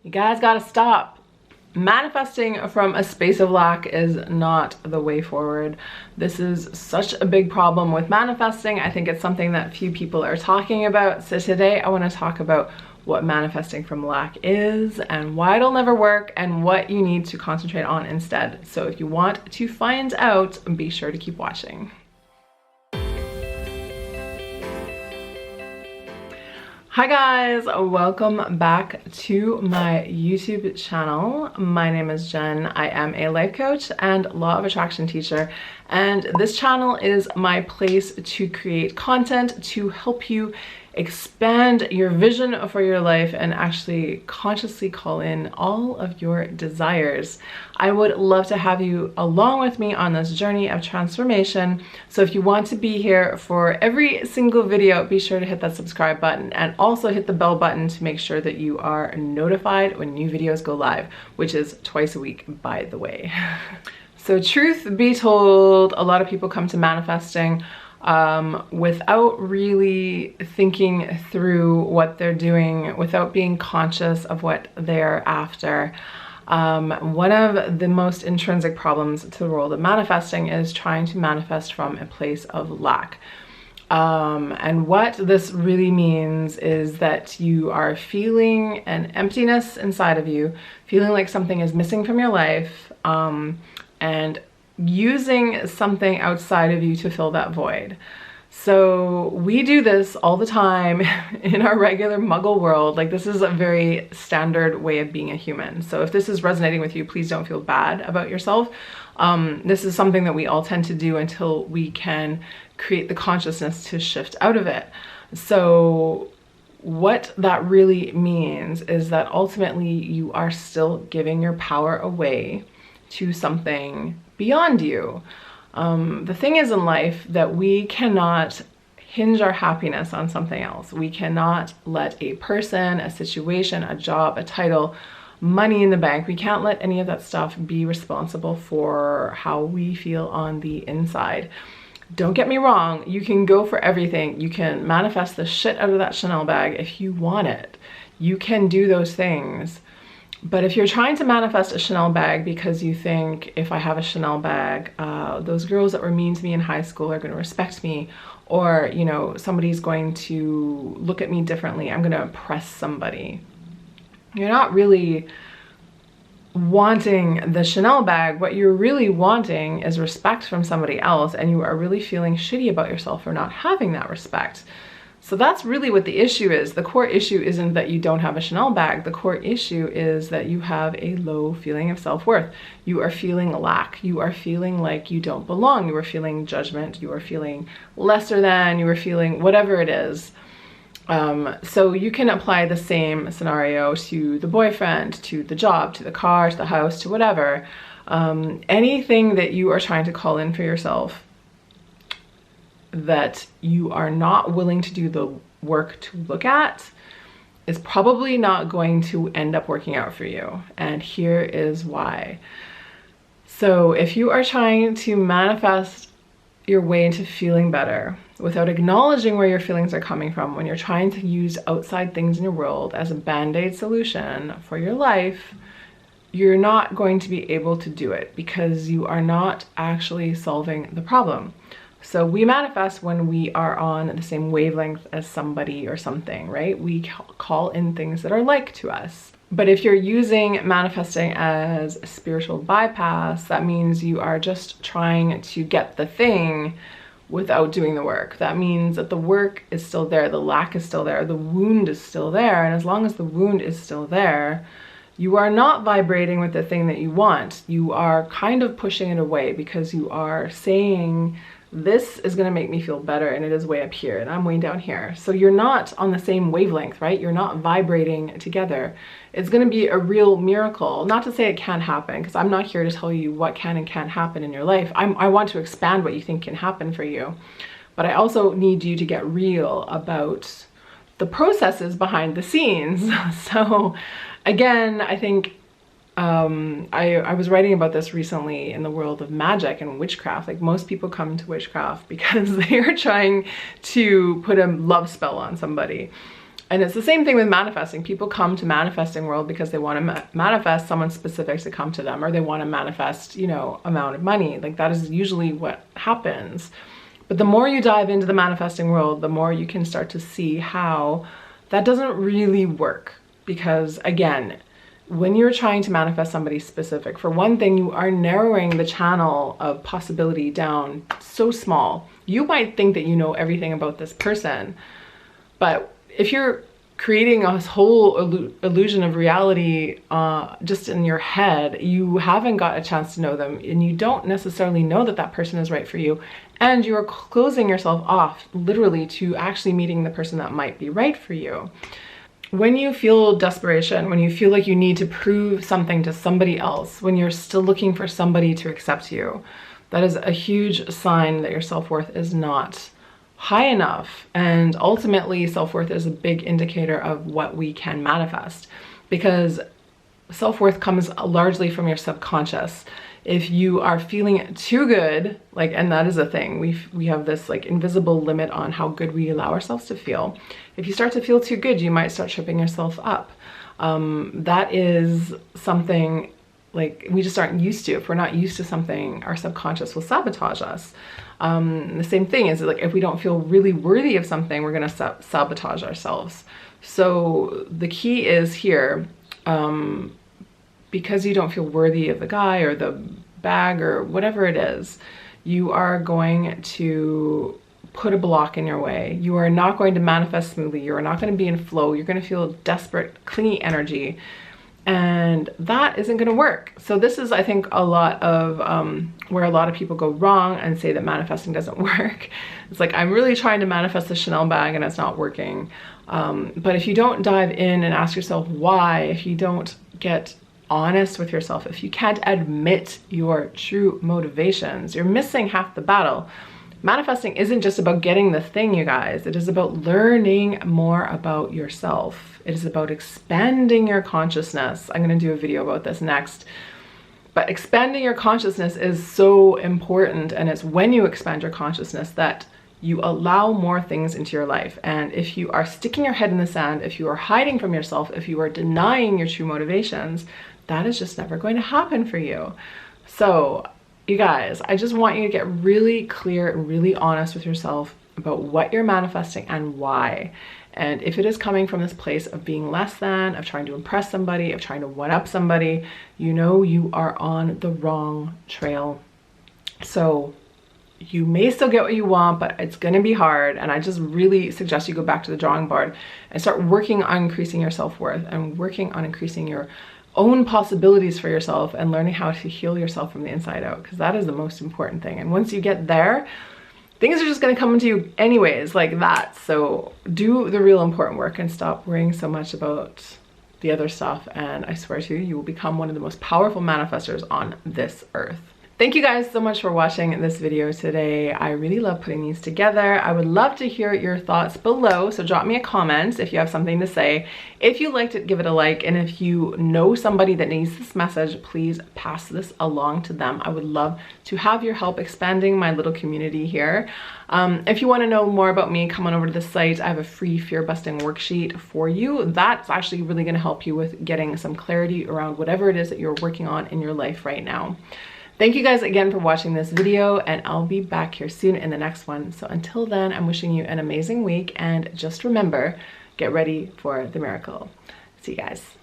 You guys gotta stop. Manifesting from a space of lack is not the way forward. This is such a big problem with manifesting. I think it's something that few people are talking about. So today I want to talk about what manifesting from lack is and why it'll never work and what you need to concentrate on instead. So if you want to find out, be sure to keep watching. Hi guys, welcome back to my YouTube channel. My name is Jen. I am a life coach and law of attraction teacher, and this channel is my place to create content to help you expand your vision for your life and actually consciously call in all of your desires. I would love to have you along with me on this journey of transformation. So if you want to be here for every single video, be sure to hit that subscribe button and also hit the bell button to make sure that you are notified when new videos go live, which is twice a week, by the way. So truth be told, a lot of people come to manifesting without really thinking through what they're doing, without being conscious of what they're after. One of the most intrinsic problems to the world of manifesting is trying to manifest from a place of lack. And what this really means is that you are feeling an emptiness inside of you, feeling like something is missing from your life, and using something outside of you to fill that void. So we do this all the time in our regular muggle world. Like, this is a very standard way of being a human. So if this is resonating with you, please don't feel bad about yourself. This is something that we all tend to do until we can create the consciousness to shift out of it. So what that really means is that ultimately you are still giving your power away to something beyond you. The thing is in life that we cannot hinge our happiness on something else. We cannot let a person, a situation, a job, a title, money in the bank, we can't let any of that stuff be responsible for how we feel on the inside. Don't get me wrong, you can go for everything. You can manifest the shit out of that Chanel bag if you want it. You can do those things. But if you're trying to manifest a Chanel bag because you think, if I have a Chanel bag, those girls that were mean to me in high school are going to respect me, or, you know, somebody's going to look at me differently, I'm going to impress somebody. You're not really wanting the Chanel bag. What you're really wanting is respect from somebody else, and you are really feeling shitty about yourself for not having that respect. So that's really what the issue is. The core issue isn't that you don't have a Chanel bag. The core issue is that you have a low feeling of self-worth. You are feeling lack. You are feeling like you don't belong. You are feeling judgment. You are feeling lesser than. You are feeling whatever it is. So you can apply the same scenario to the boyfriend, to the job, to the car, to the house, to whatever. Anything that you are trying to call in for yourself that you are not willing to do the work to look at is probably not going to end up working out for you. And here is why. So if you are trying to manifest your way into feeling better without acknowledging where your feelings are coming from, when you're trying to use outside things in your world as a band-aid solution for your life, you're not going to be able to do it because you are not actually solving the problem. So we manifest when we are on the same wavelength as somebody or something, right? We call in things that are like to us. But if you're using manifesting as a spiritual bypass, that means you are just trying to get the thing without doing the work. That means that the work is still there, the lack is still there, the wound is still there, and as long as the wound is still there, you are not vibrating with the thing that you want. You are kind of pushing it away because you are saying, this is going to make me feel better, and it is way up here and I'm way down here. So you're not on the same wavelength, right? You're not vibrating together. It's going to be a real miracle. Not to say it can't happen, because I'm not here to tell you what can and can't happen in your life. I want to expand what you think can happen for you. But I also need you to get real about the processes behind the scenes. So again, I think I was writing about this recently in the world of magic and witchcraft. Like, most people come to witchcraft because they are trying to put a love spell on somebody. And it's the same thing with manifesting. People come to manifesting world because they want to manifest someone specific to come to them, or they want to manifest, you know, amount of money. Like that is usually what happens. But the more you dive into the manifesting world, the more you can start to see how that doesn't really work. Because again, when you're trying to manifest somebody specific, for one thing, you are narrowing the channel of possibility down so small. You might think that you know everything about this person, but if you're creating a whole illusion of reality just in your head, you haven't got a chance to know them, and you don't necessarily know that that person is right for you, and you are closing yourself off literally to actually meeting the person that might be right for you. When you feel desperation, when you feel like you need to prove something to somebody else, when you're still looking for somebody to accept you, that is a huge sign that your self-worth is not high enough. And ultimately, self-worth is a big indicator of what we can manifest, because self-worth comes largely from your subconscious. If you are feeling too good, like, and that is a thing, we have this like invisible limit on how good we allow ourselves to feel. If you start to feel too good, you might start tripping yourself up. That is something like we just aren't used to. If we're not used to something, our subconscious will sabotage us. The same thing is like if we don't feel really worthy of something, we're going to sabotage ourselves. So the key is here, because you don't feel worthy of the guy or the bag or whatever it is, you are going to put a block in your way. You are not going to manifest smoothly. You are not going to be in flow. You're going to feel desperate, clingy energy. And that isn't going to work. So this is, I think, a lot of where a lot of people go wrong and say that manifesting doesn't work. It's like, I'm really trying to manifest the Chanel bag and it's not working. But if you don't dive in and ask yourself why, if you don't get honest with yourself, if you can't admit your true motivations, you're missing half the battle. Manifesting isn't just about getting the thing, you guys. It is about learning more about yourself. It is about expanding your consciousness. I'm going to do a video about this next. But expanding your consciousness is so important. And it's when you expand your consciousness that you allow more things into your life. And if you are sticking your head in the sand, if you are hiding from yourself, if you are denying your true motivations, that is just never going to happen for you. So you guys, I just want you to get really clear and really honest with yourself about what you're manifesting and why. And if it is coming from this place of being less than, of trying to impress somebody, of trying to one-up somebody, you know you are on the wrong trail. So you may still get what you want, but it's going to be hard. And I just really suggest you go back to the drawing board and start working on increasing your self-worth and working on increasing your own possibilities for yourself and learning how to heal yourself from the inside out, because that is the most important thing. And once you get there, things are just going to come into you anyways, like that. So do the real important work and stop worrying so much about the other stuff. And I swear to you, you will become one of the most powerful manifestors on this earth. Thank you guys so much for watching this video today. I really love putting these together. I would love to hear your thoughts below, so drop me a comment if you have something to say. If you liked it, give it a like, and if you know somebody that needs this message, please pass this along to them. I would love to have your help expanding my little community here. If you want to know more about me, come on over to the site. I have a free fear busting worksheet for you. That's actually really going to help you with getting some clarity around whatever it is that you're working on in your life right now. Thank you guys again for watching this video, and I'll be back here soon in the next one. So until then, I'm wishing you an amazing week, and just remember, get ready for the miracle. See you guys.